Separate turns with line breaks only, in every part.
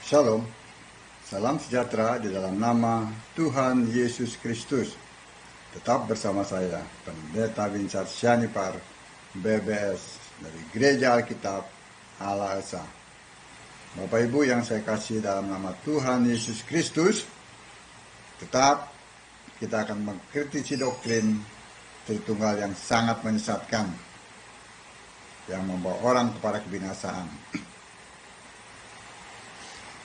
Shalom, salam sejahtera di dalam nama Tuhan Yesus Kristus. Tetap bersama saya, Pendeta Vincent Syanipar, BBS, dari Gereja Alkitab Allah Esa. Bapak Ibu yang saya kasih dalam nama Tuhan Yesus Kristus, tetap kita akan mengkritisi doktrin Tritunggal yang sangat menyesatkan, yang membawa orang kepada kebinasaan.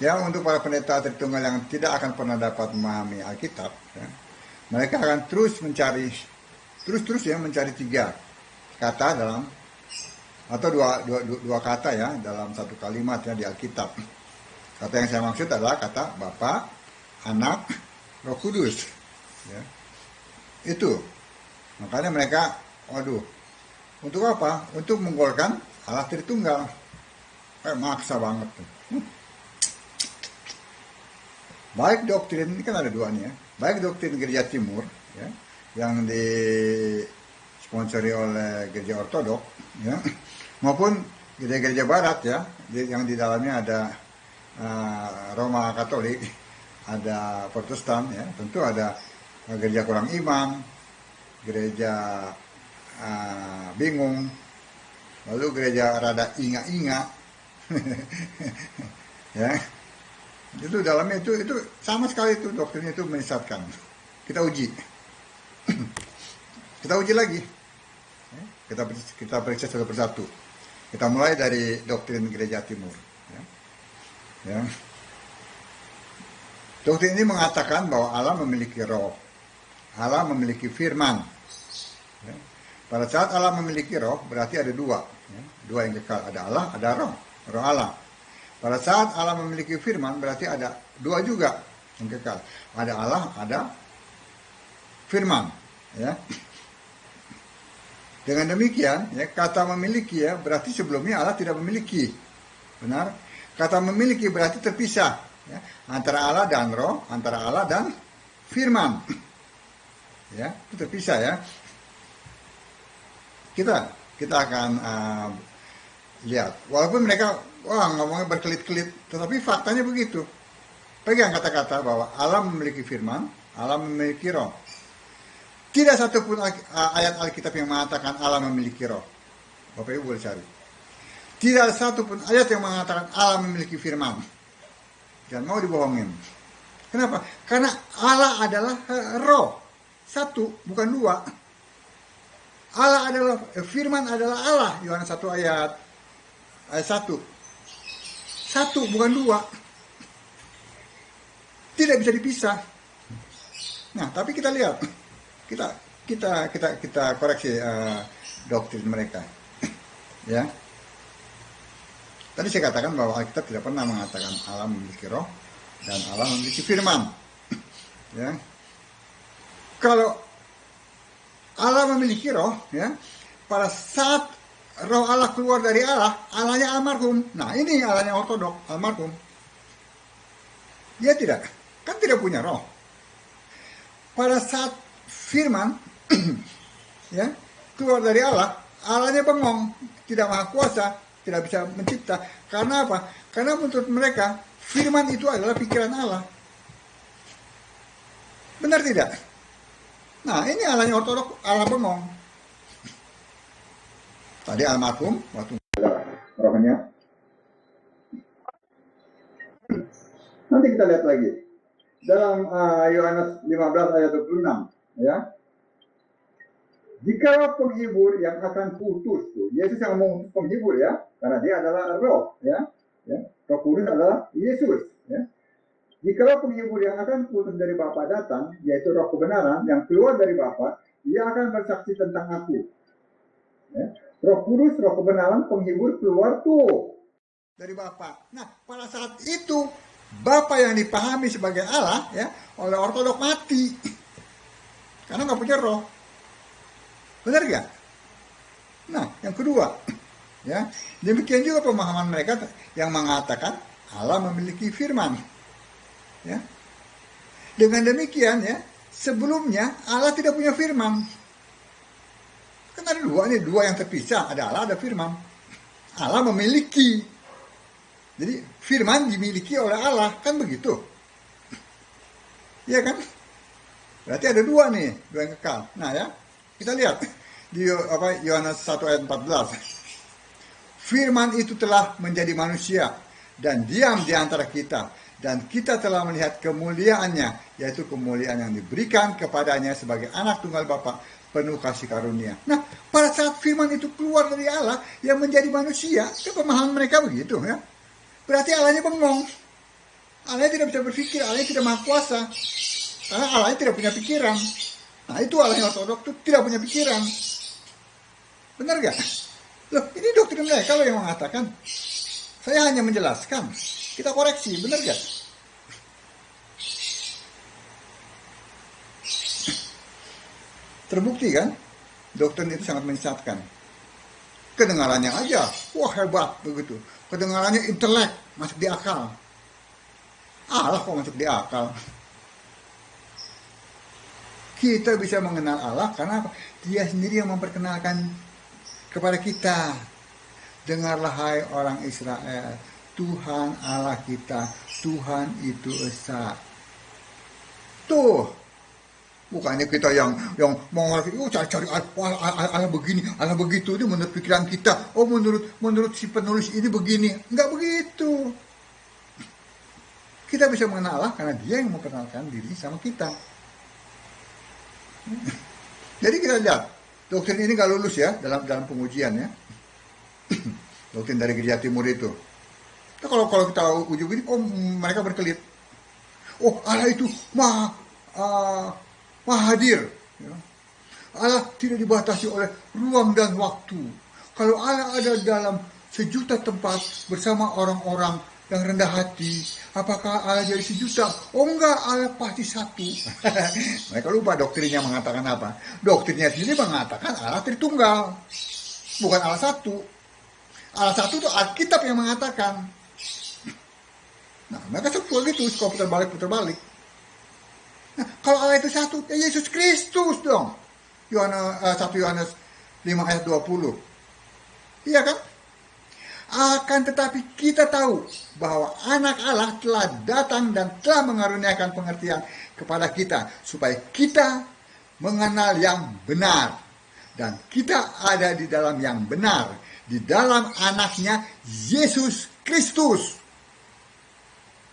Ya, untuk para pendeta Tritunggal yang tidak akan pernah dapat memahami Alkitab, ya, mereka akan terus mencari tiga kata dalam, atau dua kata ya, dalam satu kalimat ya di Alkitab. Kata yang saya maksud adalah kata Bapa, Anak, Roh Kudus. Ya. Itu. Makanya mereka, untuk apa? Untuk menggolkan Allah Tritunggal. Maksa banget tuh. Baik doktrin, ini kan ada dua nih ya, baik doktrin Gereja Timur ya, yang disponsori oleh Gereja Ortodok ya, maupun gereja-gereja Barat ya, yang di dalamnya ada Roma Katolik, ada Protestan ya, tentu ada gereja kurang iman, gereja bingung, lalu gereja rada inga-inga ya. Itu dalamnya itu sama sekali itu doktrin itu menyesatkan. Kita uji lagi, kita periksa satu persatu. Kita mulai dari doktrin Gereja Timur ya. Doktrin ini mengatakan bahwa Allah memiliki roh, Allah memiliki firman ya. Pada saat Allah memiliki roh berarti ada dua ya. Dua yang kekal, ada Allah, ada roh Allah. Pada saat Allah memiliki firman, berarti ada dua juga yang kekal. Ada Allah, ada firman. Ya. Dengan demikian, ya, kata memiliki ya, berarti sebelumnya Allah tidak memiliki. Benar? Kata memiliki berarti terpisah. Ya. Antara Allah dan roh, antara Allah dan firman. Ya, itu terpisah ya. Kita akan lihat. Walaupun mereka ngomongnya berkelit-kelit, tetapi faktanya begitu. Pegang kata-kata bahwa Allah memiliki firman, Allah memiliki roh. Tidak satupun ayat Alkitab yang mengatakan Allah memiliki roh. Bapak Ibu boleh cari. Tidak satupun ayat yang mengatakan Allah memiliki firman. Jangan mau dibohongin. Kenapa? Karena Allah adalah roh. Satu, bukan dua. Allah adalah, firman adalah Allah. Yohanes 1 ayat 1. Satu, bukan dua. Tidak bisa dipisah. Nah, tapi kita lihat. Kita koreksi doktrin mereka. Ya. Tadi saya katakan bahwa Alkitab tidak pernah mengatakan Allah memiliki roh dan Allah memiliki firman. Ya. Kalau Allah memiliki roh, ya, pada saat roh Allah keluar dari Allah, Allahnya almarhum. Nah, ini Allahnya Ortodok, almarhum. Dia kan tidak punya roh. Pada saat firman ya, keluar dari Allah, Allahnya bengong, tidak maha kuasa, tidak bisa mencipta. Karena apa? Karena menurut mereka, firman itu adalah pikiran Allah. Benar tidak? Nah, ini Allahnya Ortodok, Allah bengong. Tadi almarhum waktu rohnya. Nanti kita lihat lagi dalam Yohanes 15 ayat 26 ya. Jika penghibur yang akan putus tuh, Yesus yang ngomong penghibur ya, karena dia adalah roh ya. Roh Kudus adalah Yesus ya. Jika penghibur yang akan putus dari Bapa datang, yaitu roh kebenaran yang keluar dari Bapa, dia akan bersaksi tentang aku. Ya. Roh Kudus, roh kebenaran, penghibur keluar tuh dari Bapa. Nah, pada saat itu Bapa yang dipahami sebagai Allah ya oleh Ortodok mati karena nggak punya roh. Benar gak? Nah, yang kedua ya, demikian juga pemahaman mereka yang mengatakan Allah memiliki firman. Ya. Dengan demikian ya, sebelumnya Allah tidak punya firman. Kan ada dua yang terpisah, ada Allah, ada firman. Allah memiliki Jadi firman dimiliki oleh Allah, kan begitu? Iya kan? Berarti ada dua nih, dua yang kekal. Nah ya, kita lihat di Yohanes 1 ayat 14. Firman itu telah menjadi manusia dan diam di antara kita, dan kita telah melihat kemuliaannya, yaitu kemuliaan yang diberikan kepadanya sebagai anak tunggal Bapa, penuh kasih karunia. Nah, pada saat firman itu keluar dari Allah yang menjadi manusia, itu pemahaman mereka begitu ya. Berarti Allahnya bengong. Allahnya tidak bisa berpikir, Allahnya tidak maha kuasa. Karena Allahnya tidak punya pikiran. Nah, itu Allah yang ortodok itu tidak punya pikiran. Benar gak? Loh, ini doktrin mereka loh yang mengatakan. Saya hanya menjelaskan. Kita koreksi, benar gak? Terbukti kan? Doktrin itu sangat menyesatkan. Kedengarannya aja, wah hebat begitu. Kedengarannya intelek, masuk di akal. Allah kok masuk di akal? Kita bisa mengenal Allah karena apa? Dia sendiri yang memperkenalkan kepada kita. Dengarlah hai orang Israel, Tuhan Allah kita, Tuhan itu esa. Tuh, bukannya kita yang mengerti, cari Allah begini, Allah begitu, itu menurut pikiran kita. Oh, menurut si penulis ini begini. Enggak begitu. Kita bisa mengenal Allah karena dia yang memperkenalkan diri sama kita. Jadi kita lihat, doktrin ini gak lulus ya dalam pengujian ya. Doktrin dari Gereja Timur itu. Nah, kalau kita uji begini, oh mereka berkelit. Oh, Allah itu maha hadir. Ya. Allah tidak dibatasi oleh ruang dan waktu. Kalau Allah ada dalam sejuta tempat bersama orang-orang yang rendah hati, apakah Allah jadi sejuta? Oh enggak, Allah pasti satu. Mereka lupa doktrinnya mengatakan apa. Doktrinnya sendiri mengatakan Allah Tritunggal, bukan Allah satu. Allah satu itu Alkitab yang mengatakan. Nah, mereka suka gitu, suka putar balik. Nah, kalau Allah itu satu, ya Yesus Kristus dong. 1 Yohanes 5 ayat 20. Iya kan? Akan tetapi kita tahu bahwa anak Allah telah datang dan telah mengaruniakan pengertian kepada kita, supaya kita mengenal yang benar. Dan kita ada di dalam yang benar, di dalam anaknya Yesus Kristus.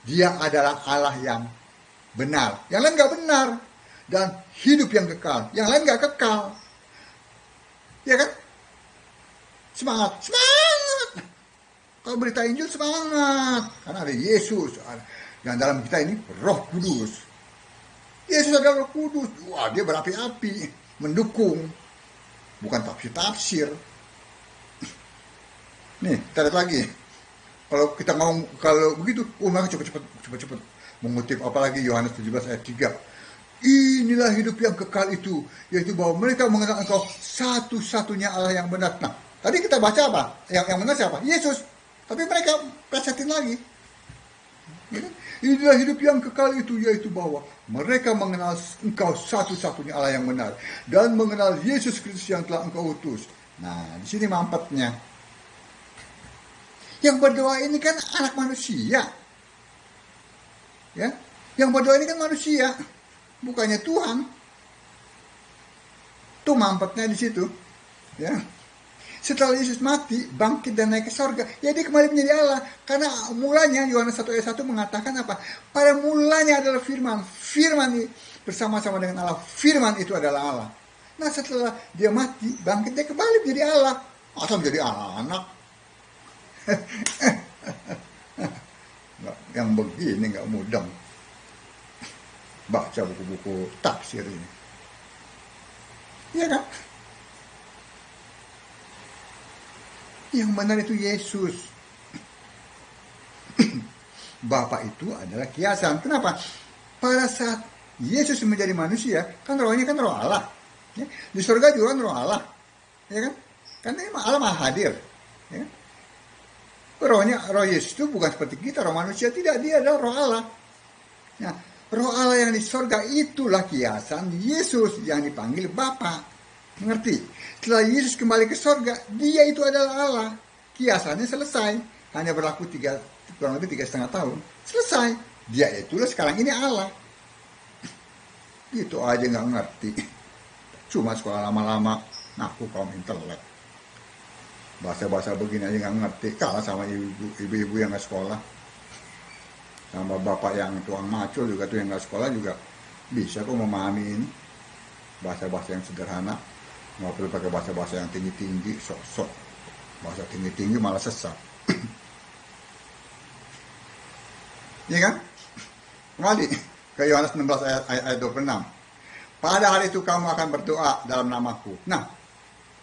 Dia adalah Allah yang benar. Yang lain gak benar. Dan hidup yang kekal. Yang lain gak kekal. Ya kan? Semangat. Kalau berita Injil semangat. Karena ada Yesus. Yang dalam kita ini Roh Kudus. Yesus adalah Roh Kudus. Wah, dia berapi-api. Mendukung. Bukan tafsir-tafsir. Nih, kita lihat lagi. Kalau kita ngomong, kalau begitu, mereka cepet-cepet mengutip apalagi Yohanes 17 ayat 3. Inilah hidup yang kekal itu, yaitu bahwa mereka mengenal engkau satu-satunya Allah yang benar. Nah, tadi kita baca apa? Yang benar siapa? Yesus. Tapi mereka plesetin lagi. Inilah hidup yang kekal itu, yaitu bahwa mereka mengenal engkau satu-satunya Allah yang benar, dan mengenal Yesus Kristus yang telah engkau utus. Nah, di sini mampetnya. Yang berdoa ini kan anak manusia. Ya, yang berdoa ini kan manusia, bukannya Tuhan. Tuh mampetnya di situ. Ya. Setelah Yesus mati, bangkit dan naik ke sorga, ya dia kembali menjadi Allah. Karena mulanya Yohanes 1 ayat 1 mengatakan apa? Pada mulanya adalah firman. Firman bersama-sama dengan Allah. Firman itu adalah Allah. Nah, setelah dia mati, bangkit, dia kembali menjadi Allah. Atau menjadi anak. Yang begini nggak mudah baca buku-buku tafsir ini. Iya kan? Yang benar itu Yesus. Bapa itu adalah kiasan. Kenapa? Pada saat Yesus menjadi manusia, kan rohnya kan roh Allah. Ya? Di surga juga kan roh Allah. Ya kan? Karena Allah maha hadir. Ya? Rohnya, roh Yesus itu bukan seperti kita, roh manusia tidak, dia adalah roh Allah. Nah, roh Allah yang di surga itulah kiasan Yesus yang dipanggil Bapa. Mengerti? Setelah Yesus kembali ke surga, dia itu adalah Allah. Kiasannya selesai. hanya berlaku kurang lebih 3,5 tahun. Selesai. Dia itulah sekarang ini Allah. Itu aja nggak ngerti. Cuma sekolah lama-lama ngaku kaum intelek. Bahasa-bahasa begini aja nggak ngerti. Kalah sama ibu-ibu yang nggak sekolah. Sama bapak yang tuang macul juga tuh yang nggak sekolah juga bisa kok memahami ini. Bahasa-bahasa yang sederhana. Nggak perlu pakai bahasa-bahasa yang tinggi-tinggi, sok-sok. Bahasa tinggi-tinggi malah sesat. Iya kan? Kembali ke Yohanes 16 ayat 26. Pada hari itu kamu akan berdoa dalam namaku. Nah,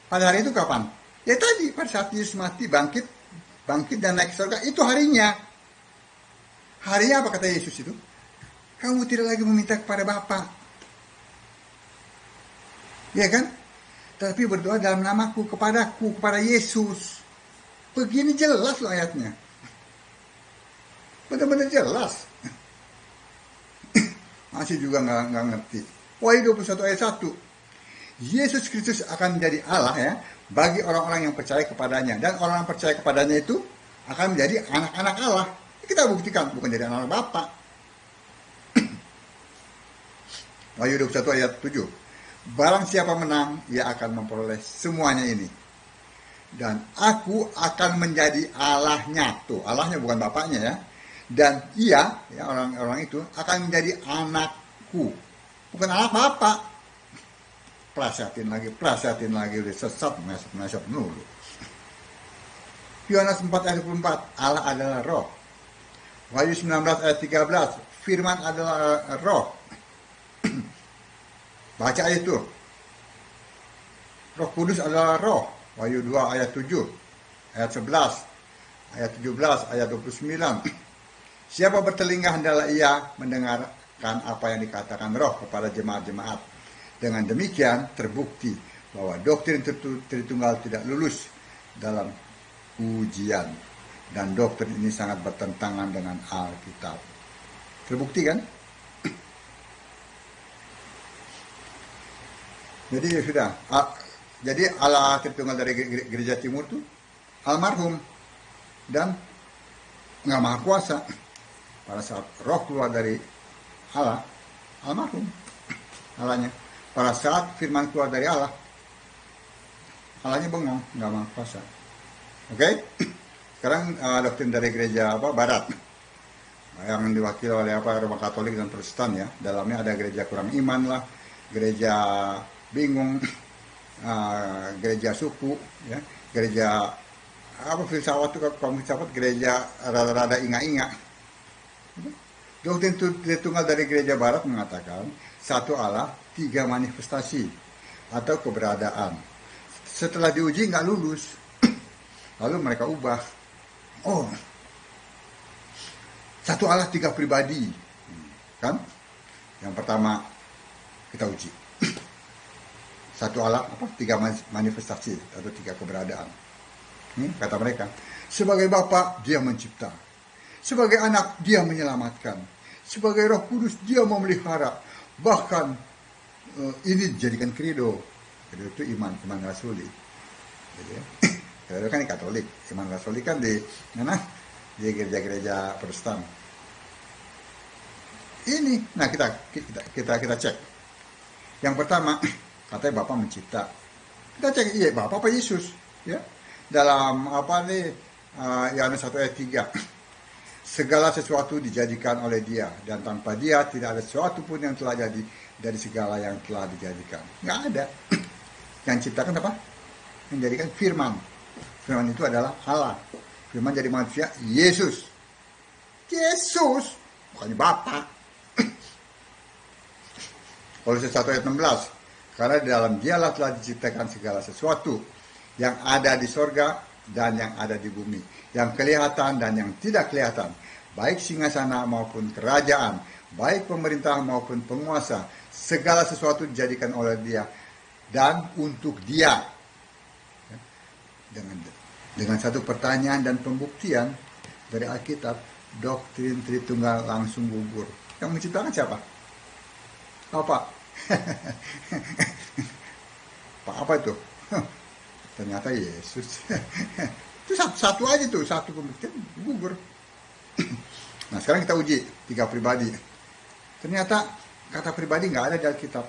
pada hari itu kapan? Ya tadi, pada saat Yesus mati, bangkit dan naik ke surga. Itu harinya. Harinya apa kata Yesus itu? Kamu tidak lagi meminta kepada Bapa. Ya kan? Tapi berdoa dalam namaku, kepadaku, kepada Yesus. Begini jelas loh ayatnya. Benar-benar jelas. Masih juga nggak ngerti. Wahyu 21 ayat 1. Yesus Kristus akan menjadi Allah ya bagi orang-orang yang percaya kepadanya. Dan orang yang percaya kepadanya itu akan menjadi anak-anak Allah. Kita buktikan, bukan jadi anak Bapa. Wahyu 21 ayat 7. Barang siapa menang, ia akan memperoleh semuanya ini. Dan aku akan menjadi Allahnya. Tuh, Allahnya bukan bapaknya ya. Dan ia, ya, orang-orang itu akan menjadi anakku. Bukan anak bapak. Prasihatin lagi, udah sesat, mesep dulu. Yohanes 4 ayat 24, Allah adalah roh. Wahyu 19 ayat 13, firman adalah roh. Baca itu. Roh Kudus adalah roh. Wahyu 2 ayat 7, ayat 11, ayat 17, ayat 29. Siapa bertelinga hendaklah ia mendengarkan apa yang dikatakan roh kepada jemaat-jemaat. Dengan demikian terbukti bahwa doktrin Tritunggal tidak lulus dalam ujian. Dan doktrin ini sangat bertentangan dengan Alkitab. Terbukti kan? Jadi sudah. Jadi Allah Tritunggal dari gereja timur itu almarhum dan nggak maha kuasa. Pada saat roh keluar dari Allah, almarhum Allahnya. Pada saat firman keluar dari Allah, Allahnya bengong, nggak maha kuasa. Oke? Sekarang doktrin dari gereja Barat yang diwakili oleh Roma Katolik dan Protestan ya. Dalamnya ada gereja kurang iman lah, gereja bingung, gereja suku, ya, gereja filsafat itu kalau filsafat gereja rada-rada inga-inga. Doktrin Tritunggal dari gereja Barat mengatakan satu Allah, 3 manifestasi atau keberadaan. Setelah diuji nggak lulus, lalu mereka ubah. Oh, satu Allah 3 pribadi, kan? Yang pertama kita uji. Satu Allah 3 manifestasi atau 3 keberadaan. Kata mereka, sebagai Bapa dia mencipta, sebagai anak dia menyelamatkan, sebagai Roh Kudus dia memelihara. Bahkan ini dijadikan credo. Credo itu iman rasuli. Jadi, credo kan di Katolik, iman rasuli kan di mana? Di gereja-gereja Protestan. Ini, nah kita cek. Yang pertama, katanya Bapa mencipta. Kita cek, iya Bapa apa Yesus? Ya, dalam Yohanes 1 ayat 3. Segala sesuatu dijadikan oleh dia, dan tanpa dia tidak ada sesuatu pun yang telah jadi dari segala yang telah dijadikan. Nggak ada. Yang ciptakan apa? Yang jadikan firman. Firman itu adalah Allah. Firman jadi manusia, Yesus. Yesus, bukannya Bapa. Kolose 1 ayat 16. Karena di dalam dialah telah diciptakan segala sesuatu yang ada di sorga dan yang ada di bumi, yang kelihatan dan yang tidak kelihatan, baik singgasana maupun kerajaan, baik pemerintah maupun penguasa, segala sesuatu dijadikan oleh dia dan untuk dia. Dengan satu pertanyaan dan pembuktian dari Alkitab, doktrin Tritunggal langsung gugur. Yang menciptakan siapa? Apa? Apa itu? Ternyata Yesus. Itu satu aja tuh, satu pembuktian gugur. Nah sekarang kita uji 3 pribadi. Ternyata kata pribadi nggak ada di Alkitab,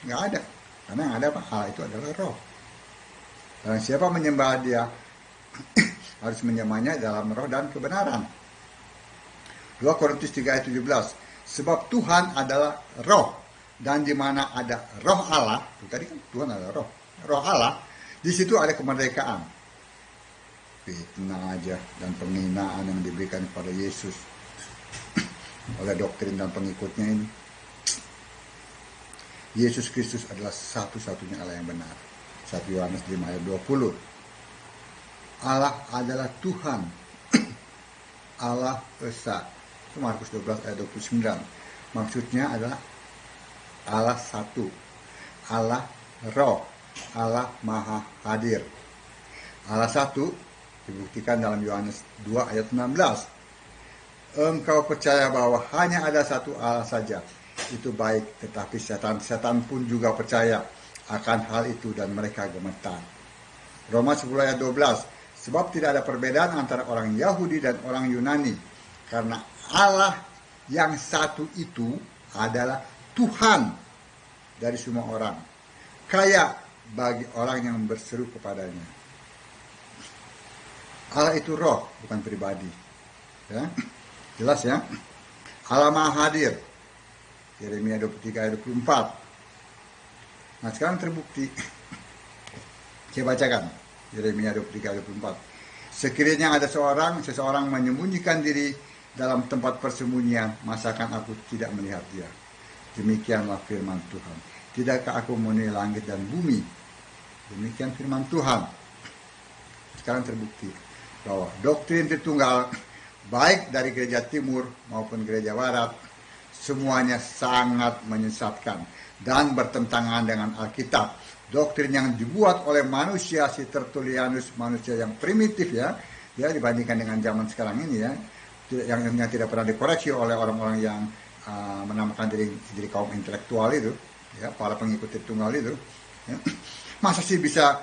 nggak ada. Karena yang ada apa? Allah itu adalah roh. Dan siapa menyembah dia harus menyembahnya dalam roh dan kebenaran. 2 Korintus 3 ayat 17. Sebab Tuhan adalah roh, dan di mana ada roh Allah, tadi kan Tuhan adalah roh, roh Allah, di situ ada kemerdekaan. Fitnah aja dan penghinaan yang diberikan kepada Yesus oleh doktrin dan pengikutnya ini. Yesus Kristus adalah satu-satunya Allah yang benar. 1 Yohanes 5 ayat 20. Allah adalah Tuhan. Allah Esa. Itu Markus 12 ayat 29. Maksudnya adalah Allah satu. Allah Roh. Allah Maha Hadir. Allah satu dibuktikan dalam Yohanes 2 ayat 16. Engkau percaya bahwa hanya ada satu Allah saja. Itu baik, tetapi setan pun juga percaya akan hal itu dan mereka gemetar. Roma 10 ayat 12. Sebab tidak ada perbedaan antara orang Yahudi dan orang Yunani, karena Allah yang satu itu adalah Tuhan dari semua orang, kaya bagi orang yang berseru kepadanya. Allah itu roh, bukan pribadi. Ya, jelas ya. Allah Maha Hadir. Yeremia 23 ayat 24. Nah sekarang terbukti. Saya bacakan Yeremia 23 ayat 24. Sekiranya ada seseorang menyembunyikan diri dalam tempat persembunyian, masakan aku tidak melihat dia. Demikianlah firman Tuhan. Tidakkah aku menilai langit dan bumi? Demikian firman Tuhan. Sekarang terbukti bahwa doktrin Tritunggal, baik dari gereja timur maupun gereja barat, semuanya sangat menyesatkan dan bertentangan dengan Alkitab. Doktrin yang dibuat oleh manusia, si Tertullianus, manusia yang primitif ya dibandingkan dengan zaman sekarang ini ya, yang tidak pernah dikoreksi oleh orang-orang yang menamakan diri kaum intelektual itu, ya, para pengikut Tritunggal itu. Ya. Masa sih bisa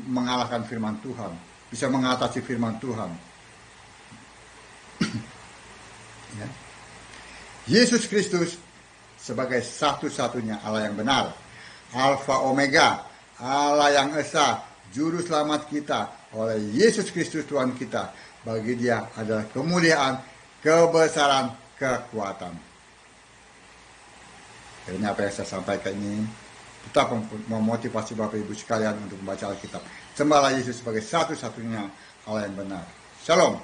mengalahkan firman Tuhan, bisa mengatasi firman Tuhan? Ya. Yesus Kristus sebagai satu-satunya Allah yang benar, Alfa Omega, Allah yang Esa, Juru Selamat kita oleh Yesus Kristus Tuhan kita. Bagi dia adalah kemuliaan, kebesaran, kekuatan. Ini apa yang saya sampaikan ini tetap memotivasi Bapak Ibu sekalian untuk membaca Alkitab. Sembahlah Yesus sebagai satu-satunya Allah yang benar. Shalom.